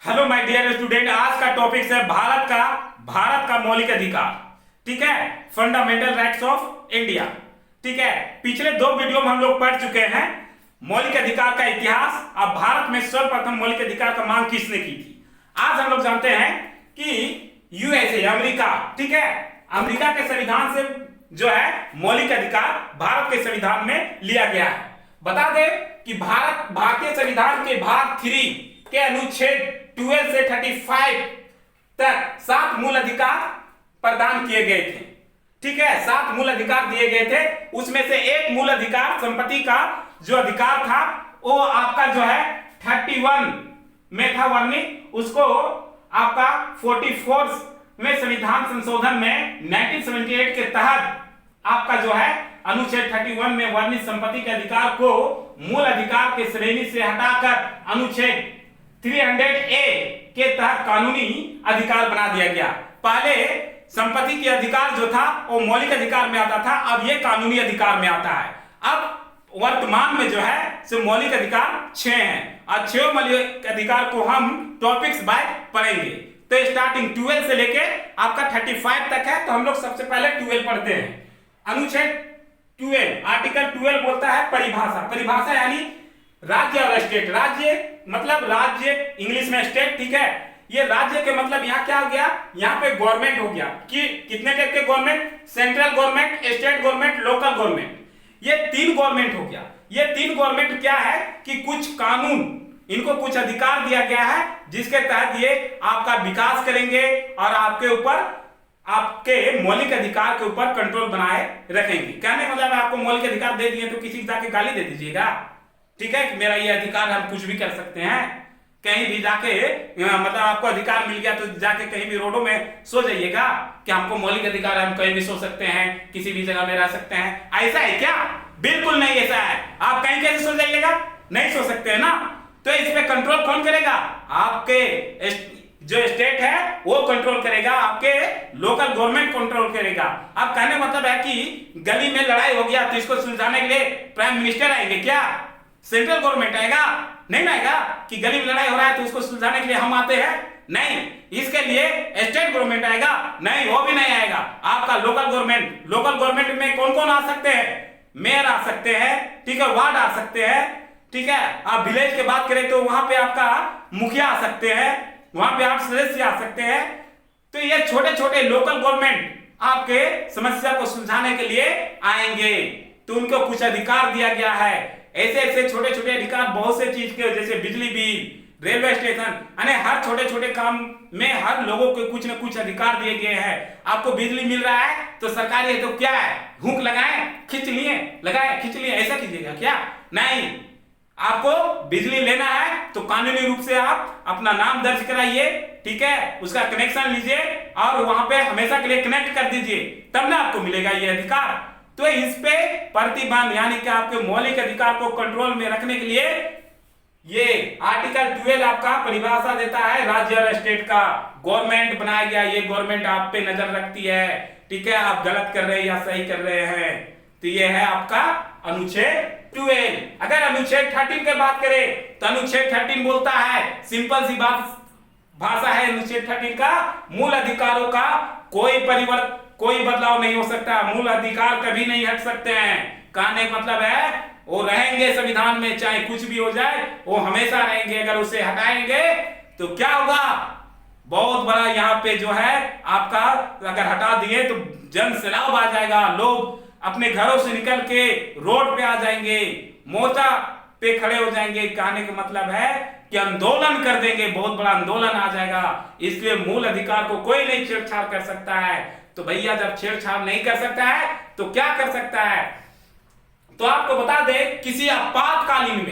Hello my dear student, आज का topic है भारत का मौलिक अधिकार। ठीक है, फंडामेंटल राइट्स ऑफ इंडिया। ठीक है, पिछले दो वीडियो में हम लोग पढ़ चुके हैं मौलिक अधिकार का इतिहास। अब भारत में सर्वप्रथम मौलिक अधिकार का मांग किसने की थी। आज हम लोग जानते हैं कि यूएसए अमेरिका, ठीक है, अमेरिका के संविधान से जो है मौलिक अधिकार भारत के संविधान में लिया गया है। बता दें कि भारतीय संविधान के भाग 3 के अनुच्छेद 12 से 35 तक 7 मूल अधिकार प्रदान किए गए थे। ठीक है, 7 मूल अधिकार दिए गए थे। उसमें से एक मूल अधिकार संपत्ति का जो अधिकार था वो आपका जो है 31 में था वर्णित। उसको आपका 44 में संविधान संशोधन में 1978 के तहत आपका जो है अनुच्छेद 31 में वर्णित संपत्ति के अधिकार को मूल अधिकार के श्रेणी से हटाकर अनुच्छेद 300A के तहत कानूनी अधिकार बना दिया गया। पहले संपत्ति के अधिकार जो था वो मौलिक अधिकार में आता था, अब ये कानूनी अधिकार में आता है। अब वर्तमान में जो है सो मौलिक अधिकार 6 हैं और 6 मौलिक अधिकार को हम टॉपिक्स बाय पढ़ेंगे। तो स्टार्टिंग 12 से लेके आपका 35 तक है। तो हम लोग सबसे पहले 12 पढ़ते हैं। अनुच्छेद 12 आर्टिकल 12 बोलता है परिभाषा यानी राज्य और स्टेट। राज्य मतलब राज्य, इंग्लिश में स्टेट। ठीक है, ये राज्य के मतलब यहाँ क्या हो गया, यहाँ पे गवर्नमेंट हो गया कि कितने टाइप के government, central government, state government, local government. ये 3 गवर्नमेंट हो गया। ये 3 गवर्नमेंट क्या है कि कुछ कानून, इनको कुछ अधिकार दिया गया है जिसके तहत ये आपका विकास करेंगे और आपके ऊपर, आपके मौलिक अधिकार के ऊपर कंट्रोल बनाए रखेंगे। कहने का मतलब आपको मौलिक अधिकार दे दिए तो किसी की जाके गाली दे दीजिएगा। ठीक है, मेरा ये अधिकार, हम कुछ भी कर सकते हैं। कहीं भी जाके मतलब आपको अधिकार मिल गया तो जाके कहीं भी रोडों में सो जाइएगा कि हमको मौलिक अधिकार है, हम कहीं भी सो सकते हैं, किसी भी जगह में रह सकते हैं। ऐसा है क्या? बिल्कुल नहीं ऐसा है। आप कहीं कैसे सो जाइएगा? नहीं सो सकते हैं ना। तो इस पे कंट्रोल कौन करेगा? आपके जो स्टेट है वो कंट्रोल करेगा, आपके लोकल गवर्नमेंट कंट्रोल करेगा। अब कहने मतलब है कि गली में लड़ाई हो गया तो इसको सुलझाने के लिए प्राइम मिनिस्टर आएंगे क्या? सेंट्रल गवर्नमेंट आएगा? नहीं आएगा। कि गली में लड़ाई हो रहा है तो उसको सुलझाने के लिए हम आते हैं? नहीं। इसके लिए स्टेट गवर्नमेंट आएगा? नहीं, वो भी नहीं आएगा। आपका लोकल गवर्नमेंट में कौन कौन आ सकते हैं? मेयर आ सकते हैं, ठीक है, वार्ड आ सकते हैं, ठीक है। आप विलेज की बात करें तो वहां पे आपका मुखिया आ सकते हैं, वहां पे आप सदस्य आ सकते हैं। तो ये छोटे छोटे लोकल गवर्नमेंट आपके समस्या को सुलझाने के लिए आएंगे। तो उनको कुछ अधिकार दिया गया है। ऐसे ऐसे छोटे छोटे अधिकार बहुत से चीज के, जैसे बिजली बिल, रेलवे स्टेशन, यानी हर छोटे छोटे काम में हर लोगों को कुछ न कुछ अधिकार दिए गए हैं। आपको बिजली मिल रहा है तो सरकारी है तो क्या है, हुक लगाए खींच लिए, लगाए खींच लिए, ऐसा कीजिएगा क्या? नहीं। आपको बिजली लेना है तो कानूनी रूप से आप अपना नाम दर्ज कराइए, ठीक है, उसका कनेक्शन लीजिए और वहां पे हमेशा के लिए कनेक्ट कर दीजिए, तब ना आपको मिलेगा ये अधिकार। तो इस पे प्रतिबंध यानी कि आपके मौलिक अधिकार को कंट्रोल में रखने के लिए ये आर्टिकल 12 आपका परिभाषा देता है राज्य और स्टेट का। गवर्नमेंट बनाया गया, ये गवर्नमेंट आप पे नजर रखती है, ठीक है, आप गलत कर रहे हैं या सही कर रहे हैं। तो ये है आपका अनुच्छेद 12। अगर अनुच्छेद 13 की बात करें तो अनुच्छेद 13 बोलता है, सिंपल सी बात भाषा है अनुच्छेद 13 का, मूल अधिकारों का कोई बदलाव नहीं हो सकता। मूल अधिकार कभी नहीं हट सकते हैं। कहने का मतलब है वो रहेंगे संविधान में, चाहे कुछ भी हो जाए वो हमेशा रहेंगे। अगर उसे हटाएंगे तो क्या होगा? बहुत बड़ा यहाँ पे जो है आपका, अगर हटा दिए तो जन सैलाब आ जाएगा, लोग अपने घरों से निकल के रोड पे आ जाएंगे, मोर्चा पे खड़े हो जाएंगे। कहने का मतलब है कि आंदोलन कर देंगे, बहुत बड़ा आंदोलन आ जाएगा। इसलिए मूल अधिकार को कोई नहीं छेड़छाड़ कर सकता है। तो भैया जब छेड़छाड़ नहीं कर सकता है तो क्या कर सकता है? तो आपको बता दें, किसी आपातकालीन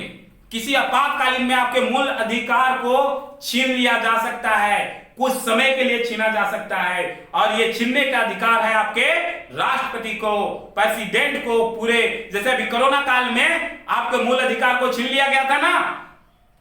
में आपके मूल अधिकार को छीन लिया जा सकता है, कुछ समय के लिए छीना जा सकता है। और ये छीनने का अधिकार है आपके राष्ट्रपति को, प्रेसिडेंट को। पूरे जैसे अभी कोरोना काल में आपके मूल अधिकार को छीन लिया गया था ना,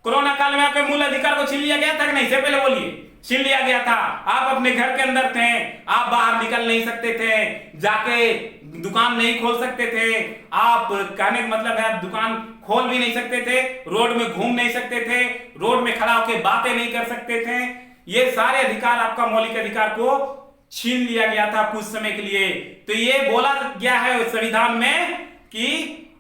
कोरोना काल में आपके मूल अधिकार को छीन लिया गया था कि नहीं? से पहले बोलिए। छीन लिया गया था। आप अपने घर के अंदर थे, आप बाहर निकल नहीं सकते थे, जाके दुकान नहीं खोल सकते थे। आप कहने का मतलब है आप दुकान खोल भी नहीं सकते थे, रोड में घूम नहीं सकते थे, रोड में खड़ा होकर बातें नहीं कर सकते थे। ये सारे अधिकार आपका मौलिक अधिकार को छीन लिया गया था कुछ समय के लिए। तो ये बोला गया है संविधान में कि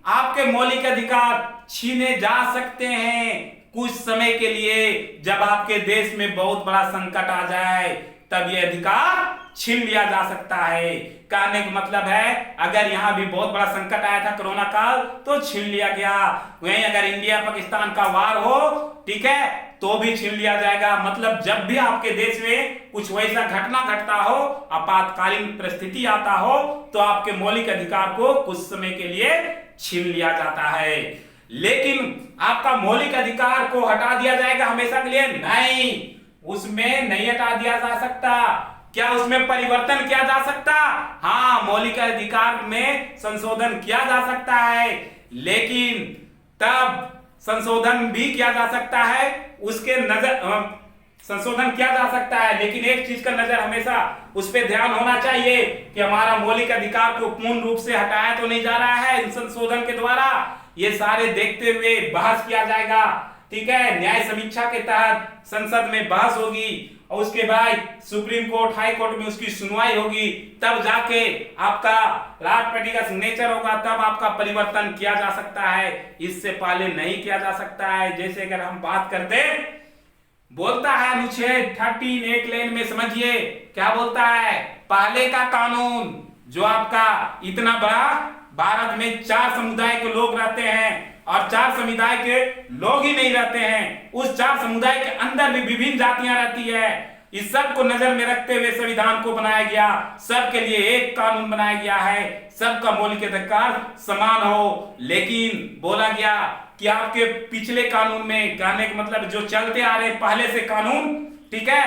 आपके मौलिक अधिकार छीने जा सकते हैं कुछ समय के लिए, जब आपके देश में बहुत बड़ा संकट आ जाए तब ये अधिकार छीन लिया जा सकता है। कहने का मतलब है अगर यहां भी बहुत बड़ा संकट आया था कोरोना काल तो छीन लिया गया, वहीं अगर इंडिया पाकिस्तान का वार हो, ठीक है, तो भी छीन लिया जाएगा। मतलब जब भी आपके देश में कुछ वैसा घटना घटता हो, आपातकालीन परिस्थिति आता हो, तो आपके मौलिक अधिकार को कुछ समय के लिए छीन लिया जाता है। लेकिन आपका मौलिक अधिकार को हटा दिया जाएगा हमेशा के लिए? नहीं, उसमें नहीं हटा दिया जा सकता। क्या उसमें परिवर्तन किया जा सकता? हाँ, मौलिक अधिकार में संशोधन किया जा सकता है, लेकिन तब संशोधन भी किया जा सकता है, उसके नजर संशोधन किया जा सकता है, लेकिन एक चीज का नजर हमेशा उस पर ध्यान होना चाहिए कि हमारा मौलिक अधिकार को पूर्ण रूप से हटाया तो नहीं जा रहा है इन संशोधन के द्वारा। ये सारे देखते हुए बहस किया जाएगा, ठीक है, न्याय समीक्षा के तहत संसद में बहस होगी और उसके बाद सुप्रीम कोर्ट, हाई कोर्ट में उसकी सुनवाई होगी, तब जाके आपका राष्ट्रपति का सिग्नेचर होगा, तब आपका परिवर्तन किया जा सकता है। इससे पहले नहीं किया जा सकता है। जैसे अगर हम बात करते, बोलता है अनुच्छेद 13 एक लाइन में, समझिए क्या बोलता है। पहले का कानून जो आपका इतना बड़ा भारत में 4 समुदाय के लोग रहते हैं और 4 समुदाय के लोग ही नहीं रहते हैं, उस 4 समुदाय के अंदर भी विभिन्न जातियां रहती है। इस सब को नजर में रखते हुए संविधान को बनाया गया, सबके लिए एक कानून बनाया गया है, सबका मौलिक अधिकार समान हो। लेकिन बोला गया कि आपके पिछले कानून में, कहने का मतलब जो चलते आ रहे पहले से कानून, ठीक है,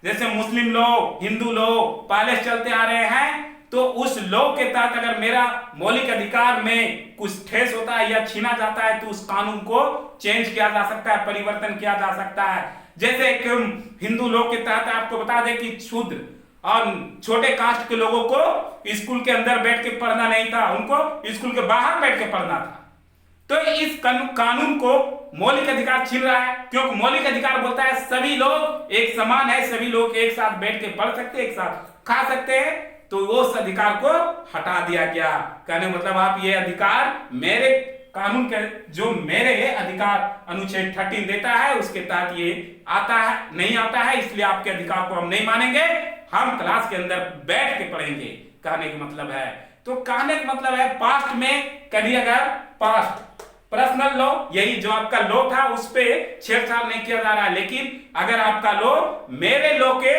जैसे मुस्लिम लोग, हिंदू लोग पहले से चलते आ रहे हैं, तो उस लॉ के तहत अगर मेरा मौलिक अधिकार में कुछ ठेस होता है या छीना जाता है तो उस कानून को चेंज किया जा सकता है, परिवर्तन किया जा सकता है। जैसे एक हिंदू लॉ के तहत आपको बता दें कि शूद्र और छोटे कास्ट के लोगों को स्कूल के अंदर बैठ के पढ़ना नहीं था, उनको स्कूल के बाहर बैठ के पढ़ना था। तो इस कानून को मौलिक अधिकार छीन रहा है, क्योंकि मौलिक अधिकार बोलता है सभी लोग एक समान है, सभी लोग एक साथ बैठ के पढ़ सकते हैं, एक साथ खा सकते हैं, तो उस अधिकार को हटा दिया गया। कहने मतलब आप ये अधिकार मेरे कानून के, जो मेरे अधिकार अनुच्छेद 13 देता है उसके तहत ये आता है, नहीं आता है, इसलिए आपके अधिकार को हम नहीं मानेंगे, हम क्लास के अंदर बैठ के पढ़ेंगे। कहने का मतलब है, तो कहने का मतलब है पास्ट में कभी अगर पास्ट पर्सनल लॉ, यही जो आपका लॉ था उस पे छेड़छाड़ नहीं किया जा रहा है, लेकिन अगर आपका लॉ मेरे लॉ के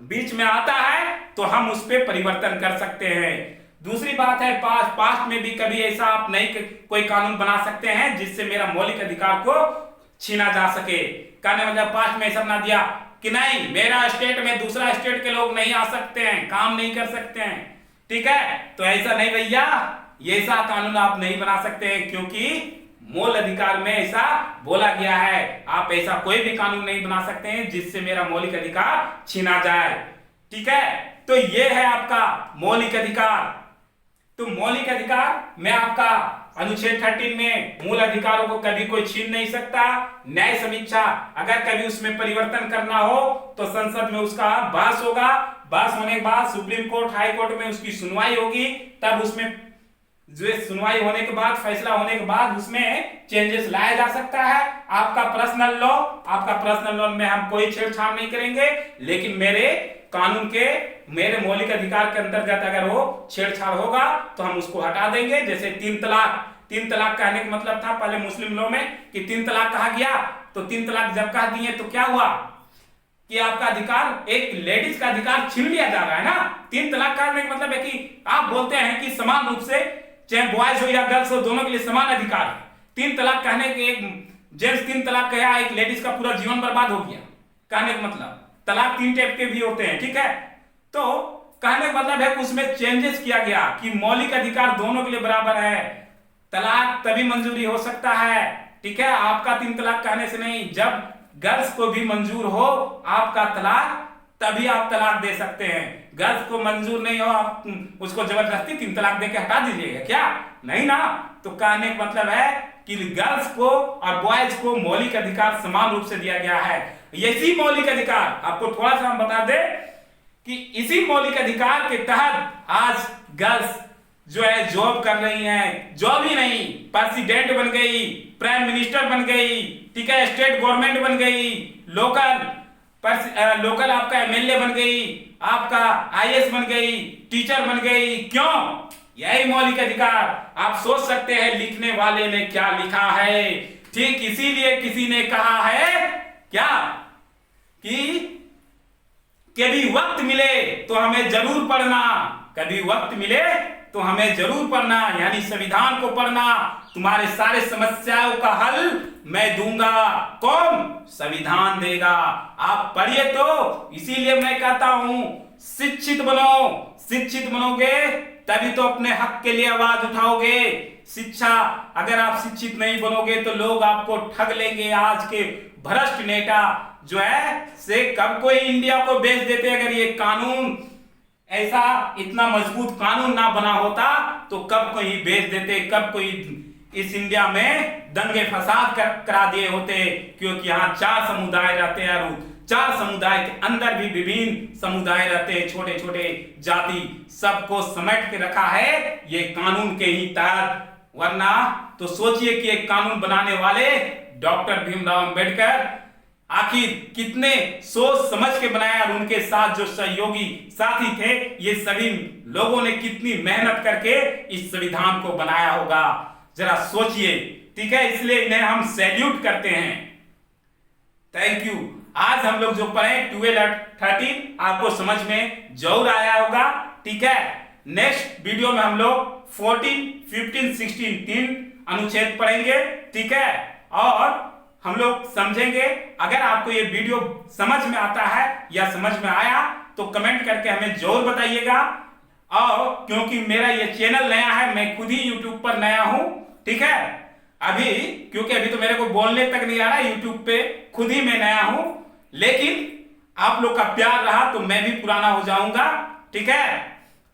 बीच में आता है तो हम उस पे परिवर्तन कर सकते हैं। दूसरी बात है पास्ट में भी कभी ऐसा आप नहीं कोई कानून बना सकते हैं जिससे मेरा मौलिक अधिकार को छीना जा सके। कहने मतलब पास्ट में ऐसा बना दिया कि नहीं, मेरा स्टेट में दूसरा स्टेट के लोग नहीं आ सकते हैं, काम नहीं कर सकते हैं, ठीक है, तो ऐसा नहीं भैया, ये ऐसा कानून आप नहीं बना सकते हैं, क्योंकि मूल अधिकार में ऐसा बोला गया है। आप ऐसा कोई भी कानून नहीं बना सकते हैं जिससे मेरा मौलिक अधिकार छीना जाए, ठीक है। तो ये है आपका मौलिक अधिकार। तो मौलिक अधिकार में आपका अनुच्छेद 13 में मूल अधिकारों को कभी कोई छीन नहीं सकता। न्याय समीक्षा, अगर कभी उसमें परिवर्तन करना हो तो संसद में उसका बहस होगा, बहस होने के बाद सुप्रीम कोर्ट, हाई कोर्ट में उसकी सुनवाई होगी, तब उसमें जो सुनवाई होने के बाद, फैसला होने के बाद उसमें चेंजेस लाया जा सकता है। आपका पर्सनल लॉ में हम कोई छेड़छाड़ नहीं करेंगे, लेकिन मेरे कानून के, मेरे मौलिक अधिकार के अंतर्गत अगर वो छेड़छाड़ होगा तो हम उसको हटा देंगे। जैसे 3 तलाक कहने का मतलब था पहले मुस्लिम लॉ में कि 3 तलाक कहा गया, तो 3 तलाक जब कह दिए तो क्या हुआ कि आपका अधिकार, एक लेडीज का अधिकार छीन लिया जा रहा है ना। 3 तलाक कहने का मतलब है कि आप बोलते हैं कि समान रूप से चाहे बॉयज हो या गर्ल्स हो, दोनों के लिए समान अधिकार है। 3 तलाक कहने के, एक जेंट्स 3 तलाक कहा, एक लेडीज का पूरा जीवन बर्बाद हो गया। कहने का मतलब तलाक 3 टाइप के भी होते हैं, ठीक है। तो कहने का मतलब है कि उसमें चेंजेस किया गया कि मौलिक अधिकार दोनों के लिए बराबर है। तलाक तभी मंजूरी हो सकता है, ठीक है, आपका 3 तलाक कहने से नहीं, जब गर्ल्स को भी मंजूर हो आपका तलाक, तभी आप तलाक दे सकते हैं। गर्ल्स को मंजूर नहीं हो, आप उसको जबरदस्ती 3 तलाक दे के हटा दीजिएगा क्या? नहीं ना। तो कहने का मतलब है कि गर्ल्स को और बॉयज को मौलिक अधिकार समान रूप से दिया गया है। इसी मौलिक अधिकार, आपको थोड़ा सा हम बता दें कि इसी मौलिक अधिकार के तहत आज गर्ल्स जो है जॉब कर रही हैं, जॉब ही नहीं, प्रेसिडेंट बन गई, प्राइम मिनिस्टर बन गई, ठीक है, स्टेट गवर्नमेंट बन गई, लोकल आपका एमएलए बन गई, आपका आईएएस बन गई, टीचर बन गई। क्यों? यही मौलिक अधिकार। आप सोच सकते हैं लिखने वाले ने क्या लिखा है। ठीक इसीलिए किसी ने कहा है क्या कि कभी वक्त मिले तो हमें जरूर पढ़ना, कभी वक्त मिले तो हमें जरूर पढ़ना, यानी संविधान को पढ़ना। तुम्हारे सारे समस्याओं का हल मैं दूंगा। कौन? संविधान देगा। आप पढ़िए। तो इसीलिए मैं कहता हूं शिक्षित बनो। शिक्षित बनोगे तभी तो अपने हक के लिए आवाज उठाओगे। शिक्षा, अगर आप शिक्षित नहीं बनोगे तो लोग आपको ठग लेंगे। आज के भ्रष्ट नेता जो है से कब कोई इंडिया को बेच देते। अगर ये कानून ऐसा इतना मजबूत कानून ना बना होता तो कब कोई बेच देते, कब कोई इस इंडिया में दंगे फसाद करा दिए होते। क्योंकि यहाँ 4 समुदाय रहते हैं और 4 समुदाय के अंदर भी विभिन्न समुदाय रहते हैं, छोटे छोटे जाति, सबको समेट के रखा है ये कानून के ही तहत। वरना तो सोचिए कि एक कानून बनाने वाले डॉक्टर भीमराव अंबेडकर आखिर कितने सोच समझ के बनाया और उनके साथ जो सहयोगी साथी थे ये सभी लोगों ने कितनी मेहनत करके इस संविधान को बनाया होगा, जरा सोचिए। ठीक है, इसलिए इन्हें हम सैल्यूट करते हैं। Thank you. आज हम लोग जो पढ़े 12 और 13 आपको समझ में जरूर आया होगा। ठीक है, नेक्स्ट वीडियो में हम लोग 14, 15, 16 3 अनुच्छेद पढ़ेंगे। ठीक है, और हम लोग समझेंगे। अगर आपको ये वीडियो समझ में आता है या समझ में आया तो कमेंट करके हमें जरूर बताइएगा। और क्योंकि मेरा ये चैनल नया है, मैं खुद ही यूट्यूब पर नया हूं। ठीक है, क्योंकि अभी तो मेरे को बोलने तक नहीं आ रहा यूट्यूब पे, खुद ही मैं नया हूं। लेकिन आप लोग का प्यार रहा तो मैं भी पुराना हो जाऊंगा। ठीक है,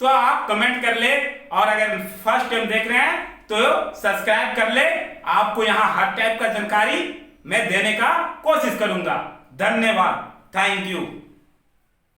तो आप कमेंट कर ले, और अगर फर्स्ट टाइम देख रहे हैं तो सब्सक्राइब कर ले। आपको यहाँ हर टाइप का जानकारी मैं देने का कोशिश करूंगा। धन्यवाद। Thank you.